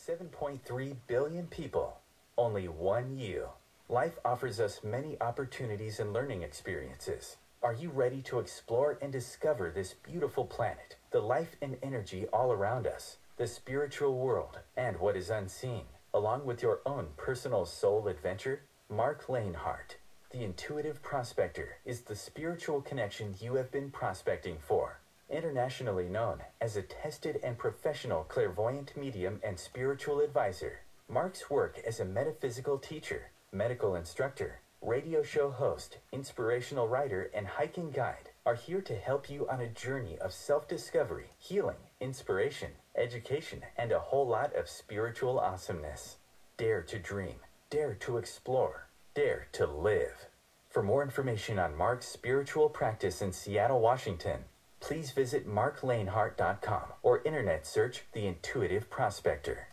7.3 billion people, only one you. Life offers us many opportunities and learning experiences. Are you ready to explore and discover this beautiful planet, the life and energy all around us, the spiritual world, and what is unseen, along with your own personal soul adventure? Marc Lainhart, the Intuitive Prospector, is the spiritual connection you have been prospecting for. Internationally known as a tested and professional clairvoyant medium and spiritual advisor, Marc's work as a metaphysical teacher, medical instructor, radio show host, inspirational writer, and hiking guide are here to help you on a journey of self-discovery, healing, inspiration, education, and a whole lot of spiritual awesomeness. Dare to dream, dare to explore, dare to live. For more information on Marc's spiritual practice in Seattle, Washington, please visit marclainhart.com or internet search The Intuitive Prospector.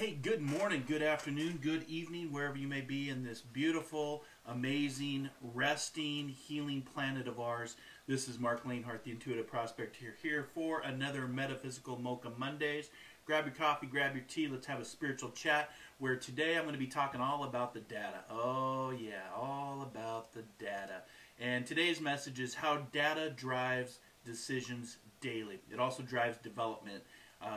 Hey, good morning, good afternoon, good evening, wherever you may be in this beautiful, amazing, resting, healing planet of ours. This is Marc Lainhart, the Intuitive Prospector, here for another Metaphysical Mocha Mondays. grab your coffee, grab your tea. Let's have a spiritual chat where today I'm going to be talking all about the data. Oh yeah, all about the data. And today's message is how data drives decisions daily. It also drives development.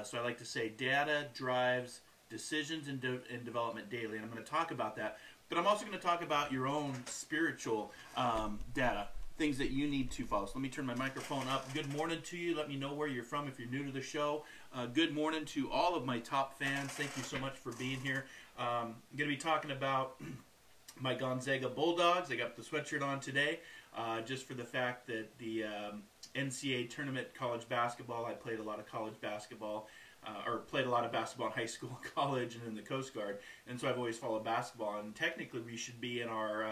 So I like to say data drives decisions and development daily. And I'm going to talk about that. But I'm also going to talk about your own spiritual data, things that you need to follow. So let me turn my microphone up. Good morning to you. Let me know where you're from if you're new to the show. Good morning to all of my top fans. Thank you so much for being here. I'm going to be talking about my Gonzaga Bulldogs. I got the sweatshirt on today just for the fact that the NCAA tournament college basketball, I played a lot of college basketball. Or played a lot of basketball in high school, college, and in the Coast Guard. And so I've always followed basketball. And technically we should be in our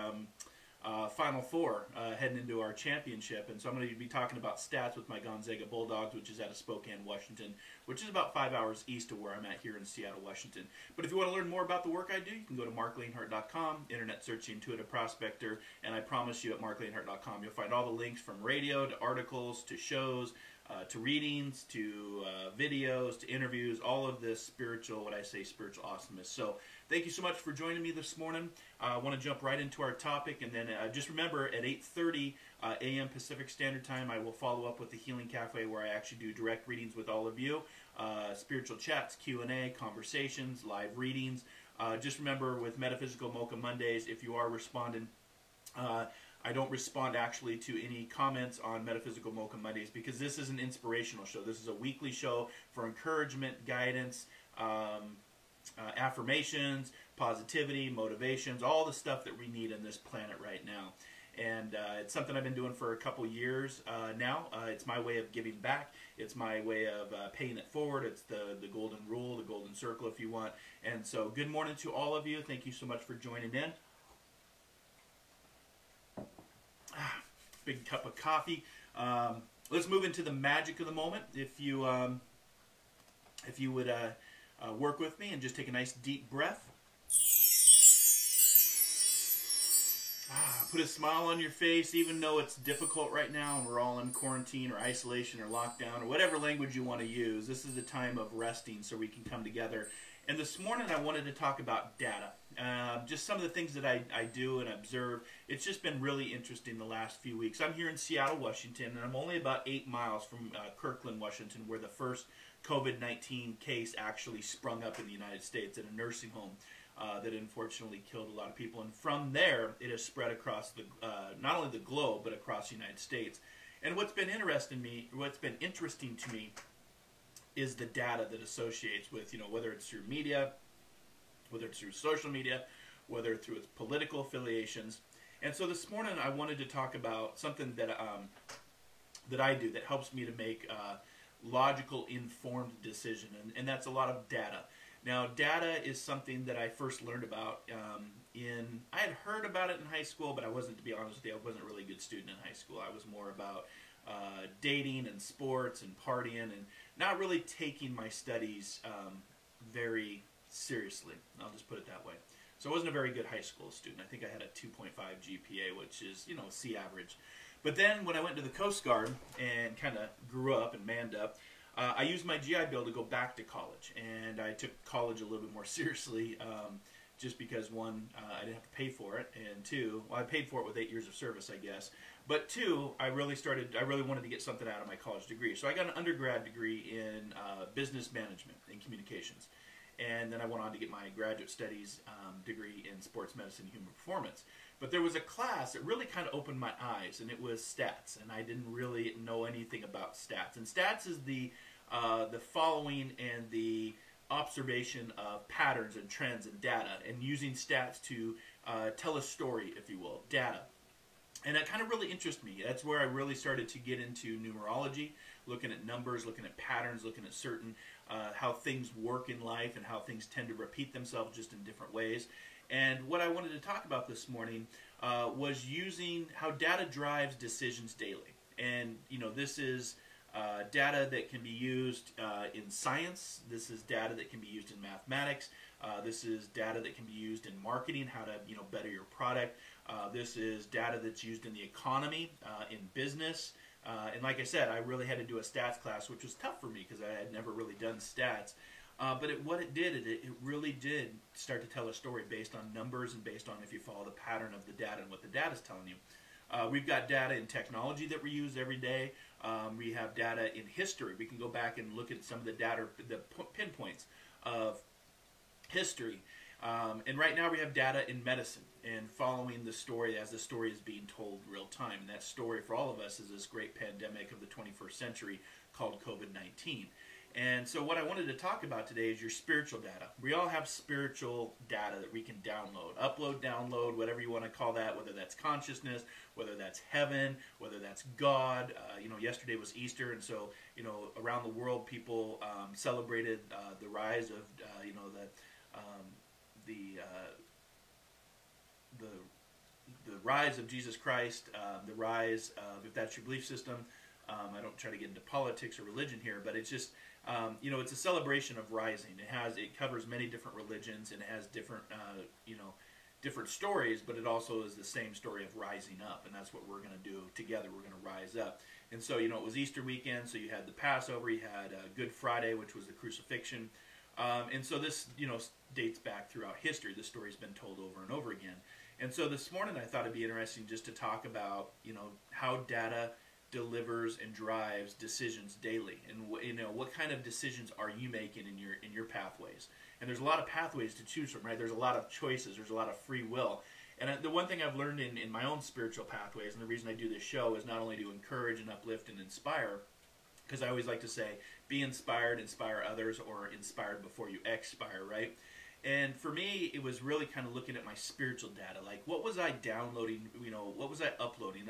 Final Four heading into our championship. And so I'm going to be talking about stats with my Gonzaga Bulldogs, which is out of Spokane, Washington, which is about 5 hours east of where I'm at here in Seattle, Washington. But if you want to learn more about the work I do, you can go to marclainhart.com, internet search the Intuitive Prospector, and I promise you at marclainhart.com you'll find all the links from radio to articles to shows, to readings, to videos, to interviews, all of this spiritual, what I say, spiritual awesomeness. So thank you so much for joining me this morning. I want to jump right into our topic, and then just remember at 8:30 a.m. Pacific Standard Time, I will follow up with the Healing Cafe where I actually do direct readings with all of you, spiritual chats, Q&A, conversations, live readings. Just remember with Metaphysical Mocha Mondays, if you are responding, I don't respond actually to any comments on Metaphysical Mocha Mondays because this is an inspirational show. This is a weekly show for encouragement, guidance, affirmations, positivity, motivations, all the stuff that we need in this planet right now. And it's something I've been doing for a couple years now. It's my way of giving back. It's my way of paying it forward. It's the golden rule, the golden circle if you want. And so good morning to all of you. Thank you so much for joining in. Big cup of coffee. Let's move into the magic of the moment. If you would work with me and just take a nice deep breath. Put a smile on your face, even though it's difficult right now and we're all in quarantine or isolation or lockdown or whatever language you want to use. This is a time of resting so we can come together. And this morning I wanted to talk about data. Just some of the things that I do and observe. It's just been really interesting the last few weeks. I'm here in Seattle, Washington, and I'm only about 8 miles from Kirkland, Washington, where the first COVID-19 case actually sprung up in the United States at a nursing home that unfortunately killed a lot of people. And from there, it has spread across the not only the globe, but across the United States. And what's been interesting to me is the data that associates with, whether it's through media, whether it's through social media, whether it's through its political affiliations. And so this morning I wanted to talk about something that I do that helps me to make logical, informed decision, and that's a lot of data. Now, data is something that I first learned about I had heard about it in high school, but I wasn't, to be honest with you, I wasn't really a good student in high school. I was more about dating and sports and partying and not really taking my studies very seriously. I'll just put it that way. So I wasn't a very good high school student. I think I had a 2.5 GPA, which is, C average. But then when I went to the Coast Guard and kind of grew up and manned up, I used my GI Bill to go back to college. And I took college a little bit more seriously just because, one, I didn't have to pay for it, and two, well, I paid for it with 8 years of service, I guess. But two, I really wanted to get something out of my college degree. So I got an undergrad degree in business management and communications. And then I went on to get my graduate studies degree in sports medicine and human performance. But there was a class that really kind of opened my eyes, and it was stats. And I didn't really know anything about stats. And stats is the following and the observation of patterns and trends and data, and using stats to tell a story, if you will, data. And that kind of really interested me. That's where I really started to get into numerology, looking at numbers, looking at patterns, looking at certain how things work in life and how things tend to repeat themselves just in different ways. And what I wanted to talk about this morning was using how data drives decisions daily. And, this is data that can be used in science. This is data that can be used in mathematics. This is data that can be used in marketing, how to better your product. This is data that's used in the economy, in business. And like I said, I really had to do a stats class, which was tough for me because I had never really done stats. But what it did, it really did start to tell a story based on numbers and based on if you follow the pattern of the data and what the data is telling you. We've got data in technology that we use every day. We have data in history. We can go back and look at some of the data, the pinpoints of history. And right now we have data in medicine and following the story as the story is being told real time. And that story for all of us is this great pandemic of the 21st century called COVID-19. And so what I wanted to talk about today is your spiritual data. We all have spiritual data that we can download, upload, download, whatever you want to call that, whether that's consciousness, whether that's heaven, whether that's God. Yesterday was Easter, and so, around the world people celebrated the rise of, the rise of Jesus Christ, the rise of, if that's your belief system. I don't try to get into politics or religion here, but it's just, it's a celebration of rising. It covers many different religions, and it has different, different stories, but it also is the same story of rising up, and that's what we're going to do together. We're going to rise up. And so, it was Easter weekend, so you had the Passover, you had Good Friday, which was the crucifixion. And so this, dates back throughout history. This story's been told over and over again. And so this morning I thought it'd be interesting just to talk about, how data delivers and drives decisions daily, and what kind of decisions are you making in your pathways. And there's a lot of pathways to choose from, right? There's a lot of choices, there's a lot of free will. And the one thing I've learned in my own spiritual pathways, and the reason I do this show, is not only to encourage and uplift and inspire, because I always like to say, be inspired, inspire others, or inspired before you expire, right? And for me, it was really kind of looking at my spiritual data, like what was I downloading, what was I uploading?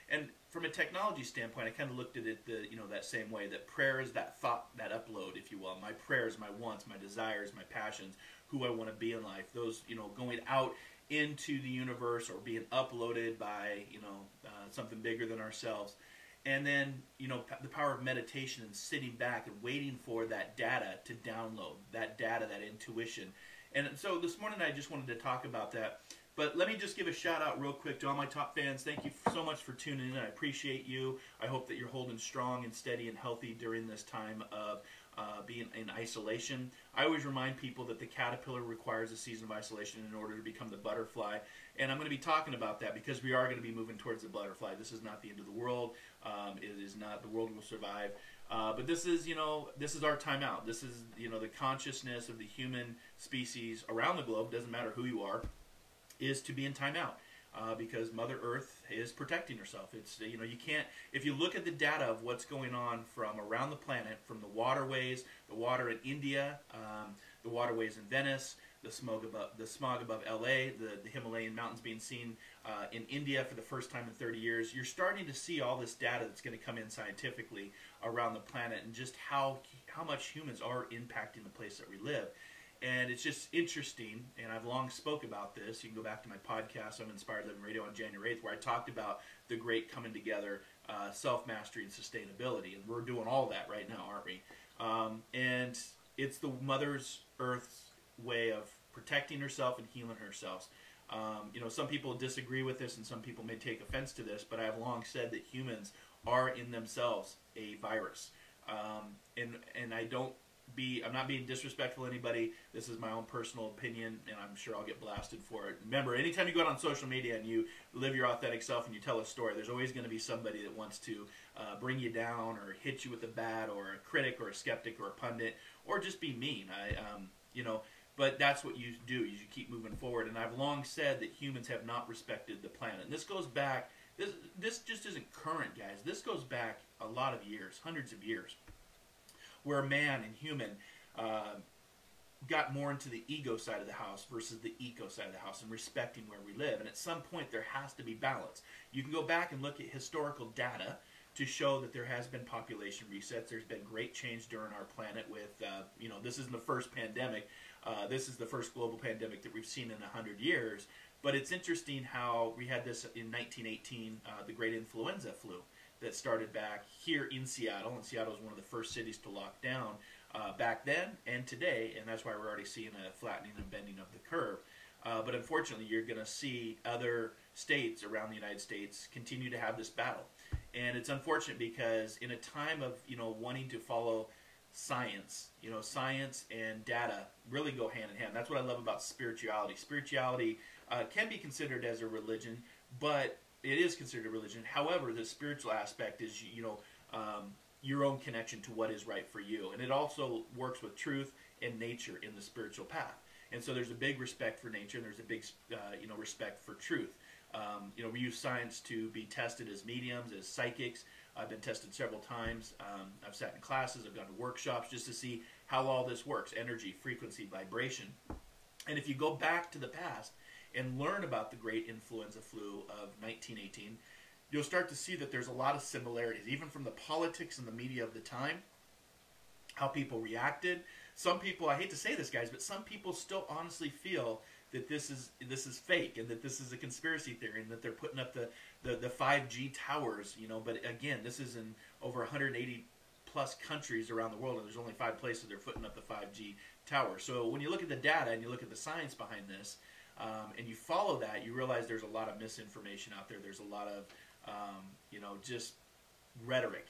And from a technology standpoint, I kind of looked at it that same way, that prayer is that thought, that upload, if you will. My prayers, my wants, my desires, my passions, who I want to be in life, those, going out into the universe or being uploaded by, something bigger than ourselves. And then, the power of meditation and sitting back and waiting for that data to download, that data, that intuition. And so this morning I just wanted to talk about that. But let me just give a shout out real quick to all my top fans. Thank you so much for tuning in. I appreciate you. I hope that you're holding strong and steady and healthy during this time of being in isolation. I always remind people that the caterpillar requires a season of isolation in order to become the butterfly. And I'm going to be talking about that because we are going to be moving towards the butterfly. This is not the end of the world. It is not, the world will survive. But this is, this is our time out. This is, the consciousness of the human species around the globe, doesn't matter who you are, is to be in timeout because Mother Earth is protecting herself. It's, you can't, if you look at the data of what's going on from around the planet, from the waterways, the water in India, the waterways in Venice, the smog above LA, the Himalayan mountains being seen in India for the first time in 30 years, you're starting to see all this data that's going to come in scientifically around the planet and just how much humans are impacting the place that we live. And it's just interesting, and I've long spoke about this. You can go back to my podcast, I'm Inspired Living Radio, on January 8th, where I talked about the great coming together, self-mastery and sustainability. And we're doing all that right now, aren't we? And it's the Mother Earth's way of protecting herself and healing herself. Some people disagree with this, and some people may take offense to this, but I have long said that humans are in themselves a virus. And I'm not being disrespectful to anybody. This is my own personal opinion, and I'm sure I'll get blasted for it. Remember, anytime you go out on social media and you live your authentic self and you tell a story, there's always going to be somebody that wants to bring you down or hit you with a bat, or a critic or a skeptic or a pundit, or just be mean. But that's what you do, is you keep moving forward. And I've long said that humans have not respected the planet. And this goes back, this just isn't current, guys. This goes back a lot of years, hundreds of years, where man and human got more into the ego side of the house versus the eco side of the house, and respecting where we live. And at some point there has to be balance. You can go back and look at historical data to show that there has been population resets. There's been great change during our planet with, this isn't the first pandemic. This is the first global pandemic that we've seen in 100 years. But it's interesting how we had this in 1918, the great influenza flu that started back here in Seattle. And Seattle was one of the first cities to lock down back then and today. And that's why we're already seeing a flattening and bending of the curve. But unfortunately, you're going to see other states around the United States continue to have this battle. And it's unfortunate because in a time of, wanting to follow science. You know, science and data really go hand in hand. That's what I love about spirituality. Spirituality can be considered as a religion, but it is considered a religion. However, the spiritual aspect is, your own connection to what is right for you. And it also works with truth and nature in the spiritual path. And so there's a big respect for nature, and there's a big, respect for truth. We use science to be tested as mediums, as psychics. I've been tested several times. I've sat in classes, I've gone to workshops just to see how all this works, energy, frequency, vibration. And if you go back to the past and learn about the great influenza flu of 1918, you'll start to see that there's a lot of similarities, even from the politics and the media of the time, how people reacted. Some people, I hate to say this, guys, but some people still honestly feel that this is fake, and that this is a conspiracy theory, and that they're putting up the 5G towers, But again, this is in over 180 plus countries around the world, and there's only 5 places they're putting up the 5G tower. So when you look at the data and you look at the science behind this, and you follow that, you realize there's a lot of misinformation out there. There's a lot of just rhetoric,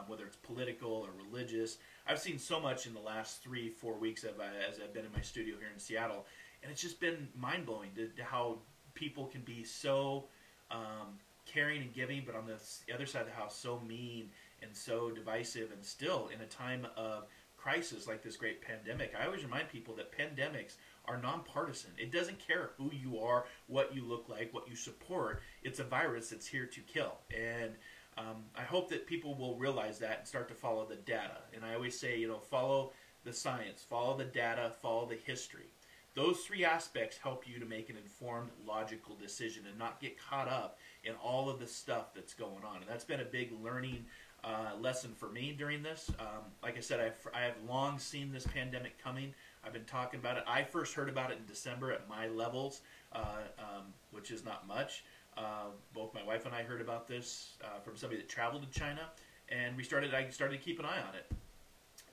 whether it's political or religious. I've seen so much in the last 3-4 weeks as I've been in my studio here in Seattle, and it's just been mind-blowing to how people can be so caring and giving, but on the other side of the house, so mean and so divisive, and still in a time of crisis like this great pandemic. I always remind people that pandemics are nonpartisan. It doesn't care who you are, what you look like, what you support. It's a virus that's here to kill. And I hope that people will realize that and start to follow the data. And I always say, follow the science, follow the data, follow the history. Those 3 aspects help you to make an informed, logical decision and not get caught up in all of the stuff that's going on. And that's been a big learning lesson for me during this. Like I said, I have long seen this pandemic coming. I've been talking about it. I first heard about it in December at my levels, which is not much. Both my wife and I heard about this from somebody that traveled to China, and I started to keep an eye on it.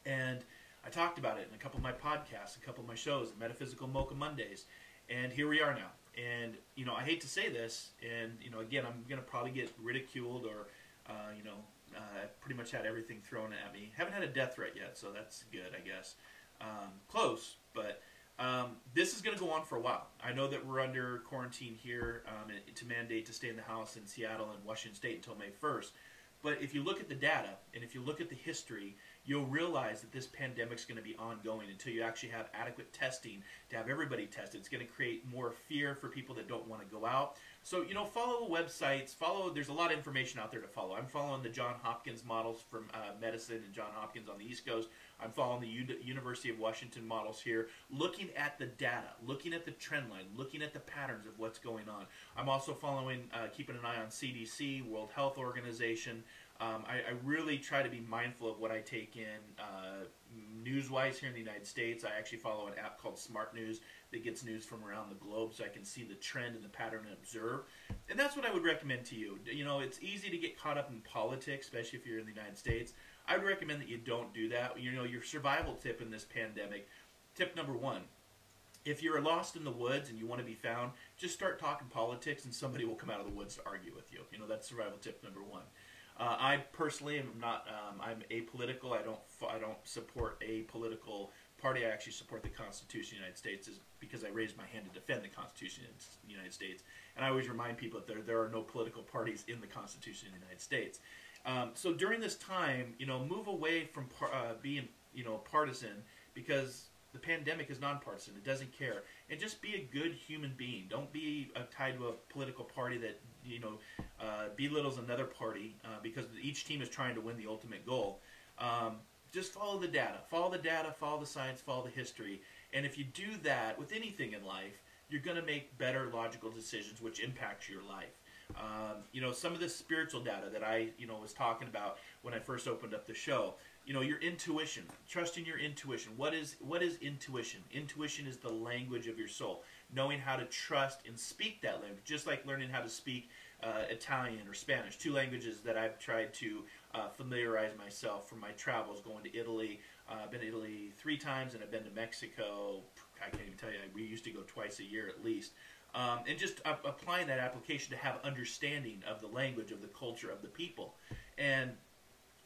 And I talked about it in a couple of my podcasts, a couple of my shows, Metaphysical Mocha Mondays, and here we are now. And, I hate to say this, and, again, I'm going to probably get ridiculed or, I've pretty much had everything thrown at me. Haven't had a death threat yet, so that's good, I guess. Close, but this is going to go on for a while. I know that we're under quarantine here to mandate to stay in the house in Seattle and Washington State until May 1st. But if you look at the data and if you look at the history, you'll realize that this pandemic is going to be ongoing until you actually have adequate testing to have everybody tested. It's going to create more fear for people that don't want to go out. So, follow the websites. There's a lot of information out there to follow. I'm following the Johns Hopkins models from medicine and Johns Hopkins on the East Coast. I'm following the University of Washington models here, looking at the data, looking at the trend line, looking at the patterns of what's going on. I'm also following, keeping an eye on CDC, World Health Organization. I really try to be mindful of what I take in news-wise here in the United States. I actually follow an app called Smart News that gets news from around the globe so I can see the trend and the pattern and observe. And that's what I would recommend to you. It's easy to get caught up in politics, especially if you're in the United States. I would recommend that you don't do that. Your survival tip in this pandemic, tip number 1, if you're lost in the woods and you want to be found, just start talking politics and somebody will come out of the woods to argue with you. That's survival tip number 1. I personally am not. I'm apolitical. I don't support a political party. I actually support the Constitution of the United States, because I raised my hand to defend the Constitution of the United States. And I always remind people that there are no political parties in the Constitution of the United States. So during this time, move away from being partisan, because the pandemic is nonpartisan. It doesn't care. And just be a good human being. Don't be tied to a political party that belittles another party because each team is trying to win the ultimate goal. Just follow the data. Follow the data, follow the science, follow the history. And if you do that with anything in life, you're going to make better logical decisions which impact your life. Some of the spiritual data that I, was talking about when I first opened up the show, your intuition, trusting your intuition. What is intuition? Intuition is the language of your soul, knowing how to trust and speak that language, just like learning how to speak Italian or Spanish, 2 languages that I've tried to familiarize myself from my travels, going to Italy. I've been to Italy 3 times, and I've been to Mexico. I can't even tell you, we used to go twice a year at least. And just applying that application to have understanding of the language, of the culture, of the people. And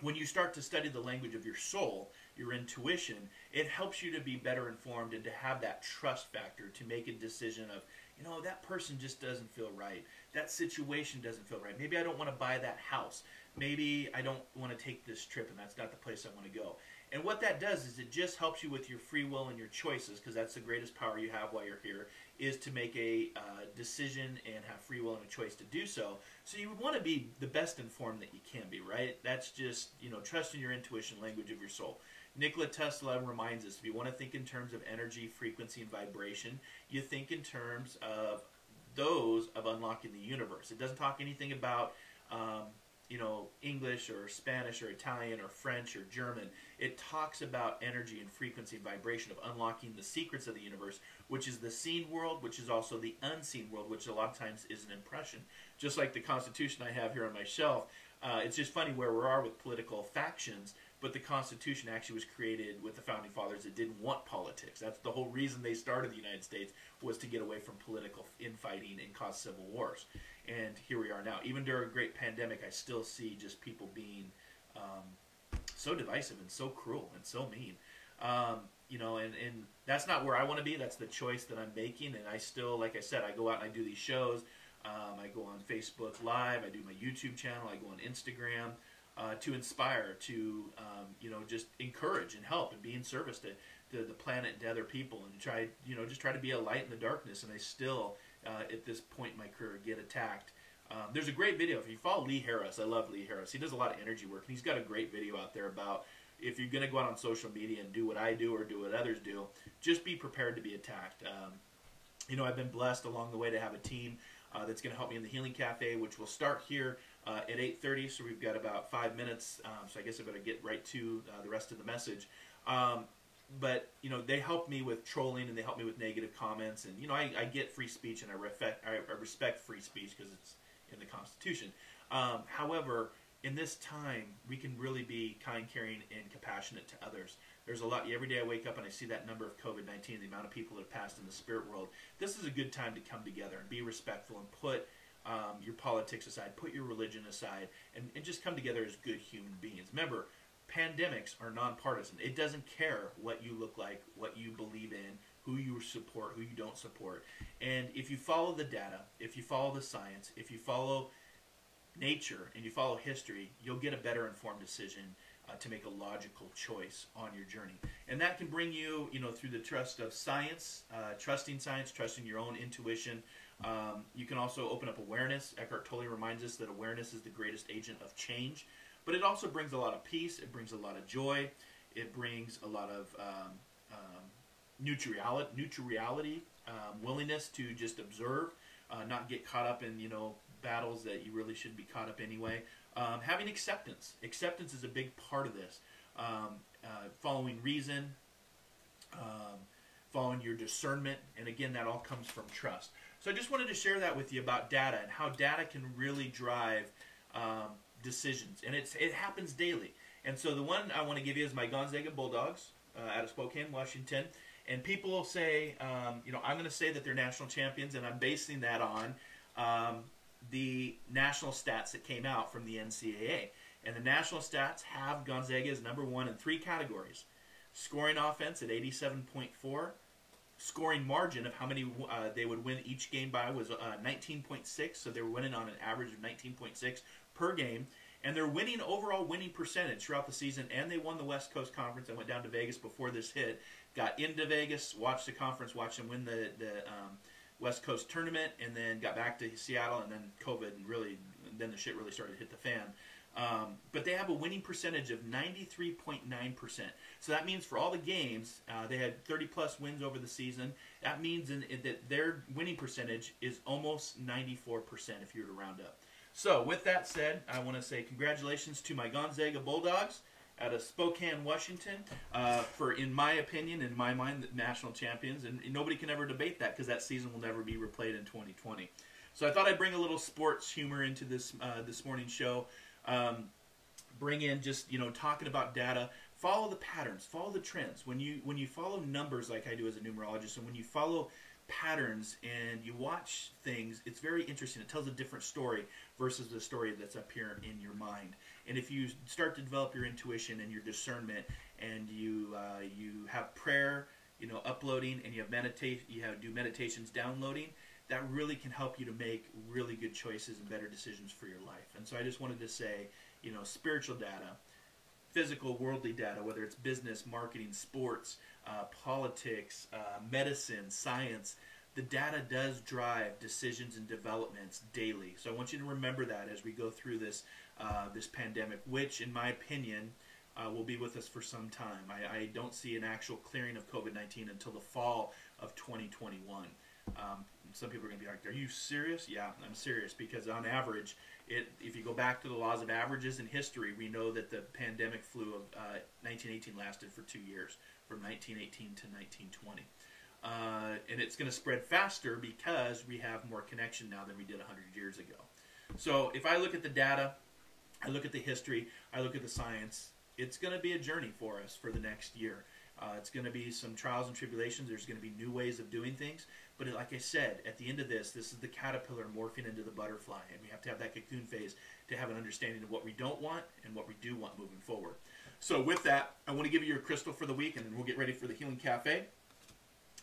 when you start to study the language of your soul, your intuition, it helps you to be better informed and to have that trust factor to make a decision of, you know, that person just doesn't feel right. That situation doesn't feel right. Maybe I don't want to buy that house. Maybe I don't want to take this trip and that's not the place I want to go. And what that does is it just helps you with your free will and your choices, because that's the greatest power you have while you're here, is to make a decision and have free will and a choice to do so. So you would want to be the best informed that you can be, right? That's just, you know, trust in your intuition, language of your soul. Nikola Tesla reminds us, if you want to think in terms of energy, frequency, and vibration, you think in terms of those of unlocking the universe. It doesn't talk anything about you know, English or Spanish or Italian or French or German. It talks about energy and frequency and vibration of unlocking the secrets of the universe, which is the seen world, which is also the unseen world, which a lot of times is an impression. Just like the Constitution I have here on my shelf, it's just funny where we are with political factions, but the Constitution actually was created with the Founding Fathers that didn't want politics. That's the whole reason they started the United States, was to get away from political infighting and cause civil wars. And here we are now. Even during a great pandemic, I still see just people being so divisive and so cruel and so mean. You know, and that's not where I want to be. That's the choice that I'm making. And I still, like I said, I go out and I do these shows. I go on Facebook Live. I do my YouTube channel. I go on Instagram to inspire, to you know, just encourage and help and be in service to the planet and to other people, and try, you know, just try to be a light in the darkness. And I still, at this point in my career, get attacked. There's a great video. If you follow Lee Harris, I love Lee Harris. He does a lot of energy work, and he's got a great video out there about, if you're going to go out on social media and do what I do or do what others do, just be prepared to be attacked. You know, I've been blessed along the way to have a team that's going to help me in the Healing Cafe, which will start here at 8:30, so we've got about 5 minutes, so I guess I better get right to the rest of the message. But, you know, they help me with trolling, and they help me with negative comments, and, you know, I get free speech, and I respect free speech because it's in the Constitution. However, in this time, we can really be kind, caring, and compassionate to others. There's a lot. Every day I wake up and I see that number of COVID-19, the amount of people that have passed in the spirit world. This is a good time to come together and be respectful and put your politics aside, put your religion aside, and just come together as good human beings. Remember, pandemics are nonpartisan. It doesn't care what you look like, what you believe in, who you support, who you don't support. And if you follow the data, if you follow the science, if you follow nature, and you follow history, you'll get a better informed decision to make a logical choice on your journey. And that can bring you, you know, through the trust of science, trusting your own intuition. You can also open up awareness. Eckhart Tolle reminds us that awareness is the greatest agent of change. But it also brings a lot of peace. It brings a lot of joy. It brings a lot of neutrality, willingness to just observe, not get caught up in, you know, battles that you really shouldn't be caught up anyway. Having acceptance. Acceptance is a big part of this. Following reason, following your discernment, and again, that all comes from trust. So I just wanted to share that with you about data and how data can really drive decisions, and it happens daily. And so the one I want to give you is my Gonzaga Bulldogs out of Spokane, Washington. And people will say, you know, I'm going to say that they're national champions, and I'm basing that on the national stats that came out from the NCAA. And the national stats have Gonzaga as #1 in 3 categories. Scoring offense at 87.4. Scoring margin of how many they would win each game by was 19.6. So they were winning on an average of 19.6 per game. And their overall winning percentage throughout the season, and they won the West Coast Conference. I went down to Vegas before this hit, got into Vegas, watched the conference, watched them win the West Coast tournament, and then got back to Seattle, and then COVID, and then the shit really started to hit the fan. But they have a winning percentage of 93.9%. So that means for all the games, they had 30-plus wins over the season. That means that their winning percentage is almost 94% if you were to round up. So with that said, I want to say congratulations to my Gonzaga Bulldogs out of Spokane, Washington, for, in my opinion, in my mind, the national champions. And nobody can ever debate that, because that season will never be replayed in 2020. So I thought I'd bring a little sports humor into this this morning's show. Bring in just, you know, talking about data. Follow the patterns. Follow the trends. When you follow numbers like I do as a numerologist, and when you follow patterns and you watch things, it's very interesting. It tells a different story versus the story that's up here in your mind. And if you start to develop your intuition and your discernment, and you have prayer, uploading, and you have do meditations downloading, that really can help you to make really good choices and better decisions for your life. And so I just wanted to say, spiritual data, physical, worldly data, whether it's business, marketing, sports, politics, medicine, science, the data does drive decisions and developments daily. So I want you to remember that as we go through this this pandemic, which, in my opinion, will be with us for some time. I don't see an actual clearing of COVID-19 until the fall of 2021. Some people are going to be like, are you serious? Yeah, I'm serious, because on average, if you go back to the laws of averages in history, we know that the pandemic flu of 1918 lasted for 2 years, from 1918 to 1920. And it's going to spread faster because we have more connection now than we did 100 years ago. So if I look at the data, I look at the history, I look at the science, it's going to be a journey for us for the next year. It's going to be some trials and tribulations. There's going to be new ways of doing things. But like I said, at the end of this is the caterpillar morphing into the butterfly. And we have to have that cocoon phase to have an understanding of what we don't want and what we do want moving forward. So with that, I want to give you your crystal for the week, and then we'll get ready for the Healing Cafe.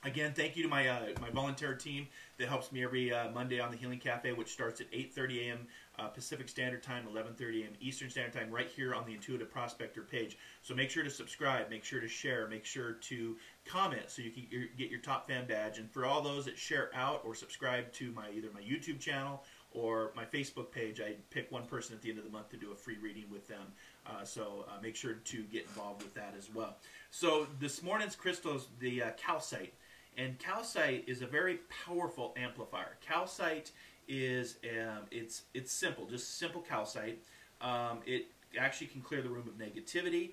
Again, thank you to my volunteer team that helps me every Monday on the Healing Cafe, which starts at 8:30 a.m. Pacific Standard Time, 11:30 a.m. Eastern Standard Time, right here on the Intuitive Prospector page. So make sure to subscribe, make sure to share, make sure to comment so you can get your top fan badge. And for all those that share out or subscribe to either my YouTube channel or my Facebook page, I pick one person at the end of the month to do a free reading with them. So make sure to get involved with that as well. So this morning's crystal is the calcite. And calcite is a very powerful amplifier. Calcite is it's simple, just simple calcite. It actually can clear the room of negativity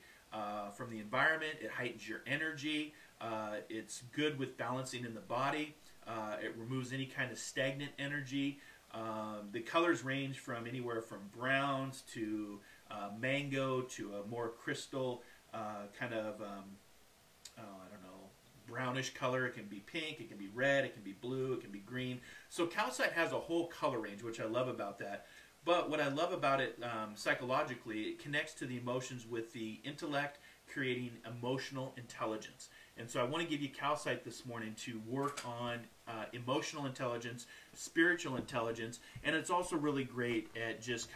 from the environment. It heightens your energy. It's good with balancing in the body. It removes any kind of stagnant energy. The colors range from anywhere from browns to mango to a more crystal kind of I don't know, brownish color. It can be pink, it can be red, it can be blue, it can be green. So calcite has a whole color range, which I love about that. But what I love about it psychologically, it connects to the emotions with the intellect, creating emotional intelligence. And so I want to give you calcite this morning to work on emotional intelligence, spiritual intelligence, and it's also really great at just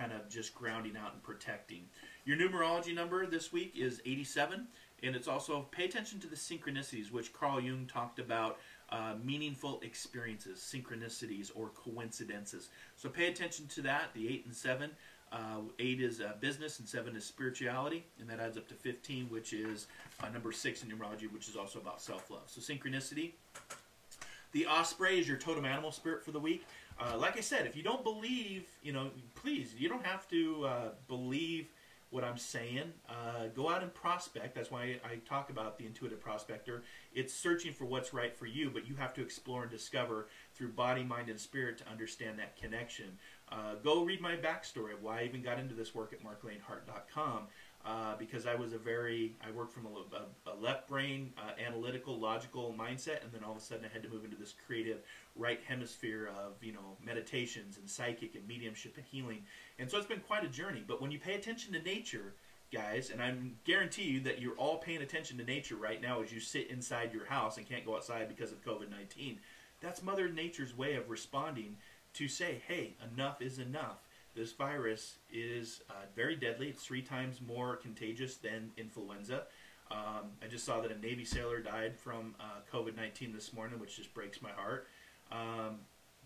grounding out and protecting. Your numerology number this week is 87. And it's also, pay attention to the synchronicities, which Carl Jung talked about, meaningful experiences, synchronicities, or coincidences. So pay attention to that, the 8 and 7. 8 is business and 7 is spirituality, and that adds up to 15, which is number 6 in numerology, which is also about self-love. So synchronicity. The osprey is your totem animal spirit for the week. Like I said, if you don't believe, please, you don't have to believe what I'm saying. Go out and prospect. That's why I talk about the Intuitive Prospector. It's searching for what's right for you, but you have to explore and discover through body, mind, and spirit to understand that connection. Go read my backstory of why I even got into this work at marclainhart.com, because I worked from a left brain, analytical, logical mindset, and then all of a sudden I had to move into this creative right hemisphere of, meditations and psychic and mediumship and healing. And so it's been quite a journey. But when you pay attention to nature, guys, and I guarantee you that you're all paying attention to nature right now as you sit inside your house and can't go outside because of COVID-19, that's Mother Nature's way of responding to say, hey, enough is enough. This virus is very deadly. It's 3 times more contagious than influenza. I just saw that a Navy sailor died from COVID-19 this morning, which just breaks my heart.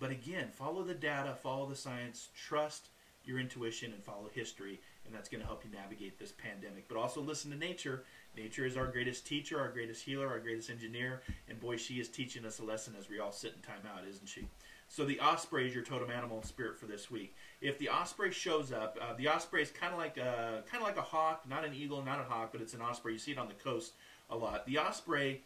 But again, follow the data, follow the science, trust your intuition, and follow history, and that's going to help you navigate this pandemic. But also listen to nature. Nature is our greatest teacher, our greatest healer, our greatest engineer, and boy, she is teaching us a lesson as we all sit in time out, isn't she? So the osprey is your totem animal spirit for this week. If the osprey shows up, the osprey is kind of like a hawk, not an eagle, not a hawk, but it's an osprey. You see it on the coast a lot. The osprey,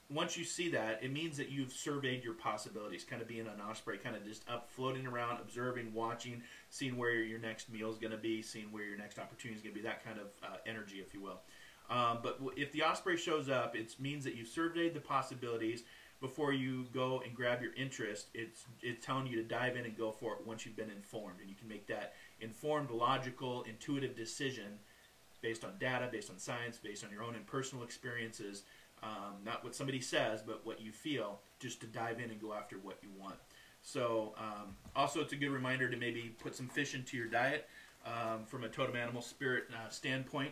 once you see that, it means that you've surveyed your possibilities, kind of being an osprey, kind of just up floating around, observing, watching, seeing where your next meal is going to be, seeing where your next opportunity is going to be, that kind of energy, if you will. But if the osprey shows up, it means that you've surveyed the possibilities, before you go and grab your interest. It's telling you to dive in and go for it once you've been informed, and you can make that informed, logical, intuitive decision based on data, based on science, based on your own and personal experiences, not what somebody says, but what you feel, just to dive in and go after what you want. So also it's a good reminder to maybe put some fish into your diet from a totem animal spirit standpoint.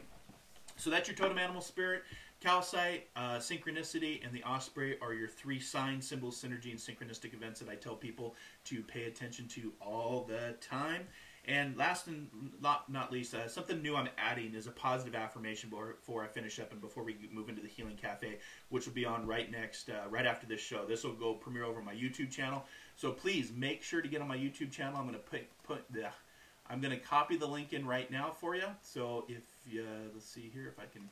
So that's your totem animal spirit. Calcite, synchronicity, and the osprey are your 3 signs, symbols, synergy, and synchronistic events that I tell people to pay attention to all the time. And last and not least, something new I'm adding is a positive affirmation before I finish up and before we move into the Healing Cafe, which will be on right after this show. This will go premiere over my YouTube channel. So please make sure to get on my YouTube channel. I'm going to I'm going to copy the link in right now for you. So if you, let's see here if I can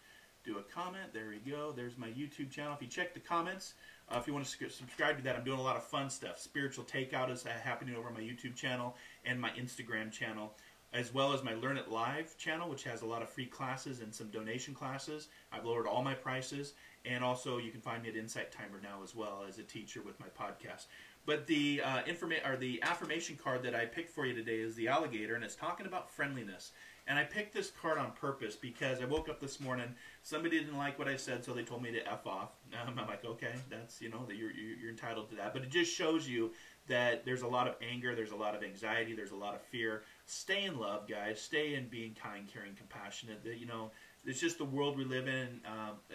do a comment. There we go. There's my YouTube channel. If you check the comments, if you want to subscribe to that, I'm doing a lot of fun stuff. Spiritual Takeout is happening over my YouTube channel and my Instagram channel, as well as my Learn It Live channel, which has a lot of free classes and some donation classes. I've lowered all my prices, and also you can find me at Insight Timer now as well as a teacher with my podcast. But the affirmation card that I picked for you today is the alligator, and it's talking about friendliness. And I picked this card on purpose because I woke up this morning, somebody didn't like what I said, so they told me to F off. I'm like, okay, that's, you know, that you're entitled to that. But it just shows you that there's a lot of anger, there's a lot of anxiety, there's a lot of fear. Stay in love, guys. Stay in being kind, caring, compassionate. You know, it's just the world we live in.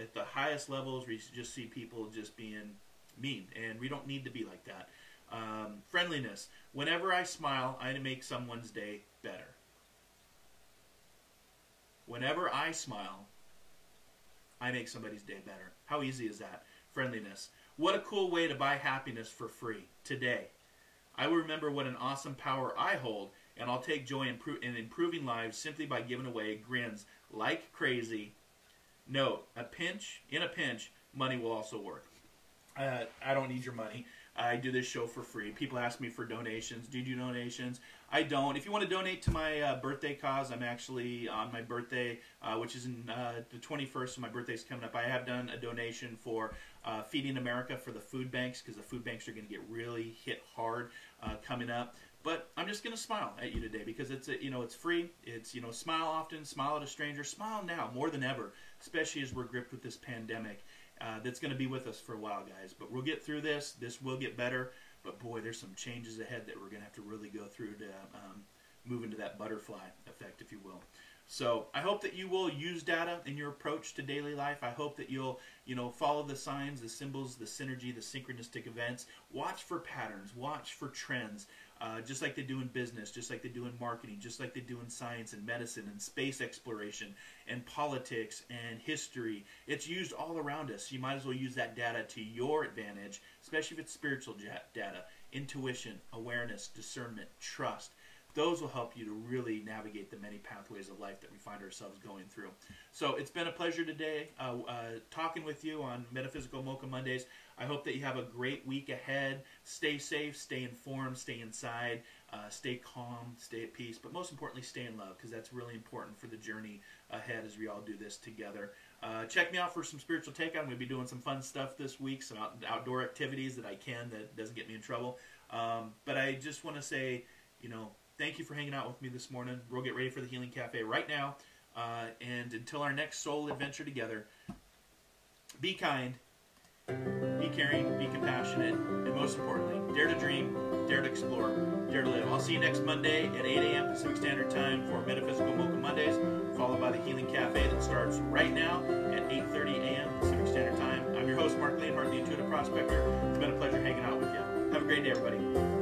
At the highest levels, we just see people just being mean, and we don't need to be like that. Friendliness. Whenever I smile, I make someone's day better. Whenever I smile, I make somebody's day better. How easy is that? Friendliness. What a cool way to buy happiness for free today. I will remember what an awesome power I hold, and I'll take joy in improving lives simply by giving away grins like crazy. Note, in a pinch, money will also work. I don't need your money. I do this show for free. People ask me for donations. Do you do donations? I don't. If you want to donate to my birthday cause, I'm actually on my birthday, which is in the 21st, so my birthday's coming up. I have done a donation for Feeding America for the food banks, because the food banks are going to get really hit hard coming up. But I'm just going to smile at you today because it's it's free. It's smile often, smile at a stranger, smile now more than ever, especially as we're gripped with this pandemic. That's going to be with us for a while, guys. But we'll get through this. This will get better. But boy, there's some changes ahead that we're going to have to really go through to move into that butterfly effect, if you will. So I hope that you will use data in your approach to daily life. I hope that you'll follow the signs, the symbols, the synergy, the synchronistic events. Watch for patterns. Watch for trends. Just like they do in business, just like they do in marketing, just like they do in science and medicine and space exploration and politics and history. It's used all around us. You might as well use that data to your advantage, especially if it's spiritual data. Intuition, awareness, discernment, trust. Those will help you to really navigate the many pathways of life that we find ourselves going through. So it's been a pleasure today talking with you on Metaphysical Mocha Mondays. I hope that you have a great week ahead. Stay safe, stay informed, stay inside, stay calm, stay at peace, but most importantly, stay in love, because that's really important for the journey ahead as we all do this together. Check me out for some spiritual takeout. I'm going to be doing some fun stuff this week, some outdoor activities that I can that doesn't get me in trouble. But I just want to say, thank you for hanging out with me this morning. We'll get ready for the Healing Cafe right now. And until our next soul adventure together, be kind, be caring, be compassionate, and most importantly, dare to dream, dare to explore, dare to live. I'll see you next Monday at 8 a.m. Pacific Standard Time for Metaphysical Mocha Mondays, followed by the Healing Cafe that starts right now at 8:30 a.m. Pacific Standard Time. I'm your host, Marc, Lainhart, the Intuitive Prospector. It's been a pleasure hanging out with you. Have a great day, everybody.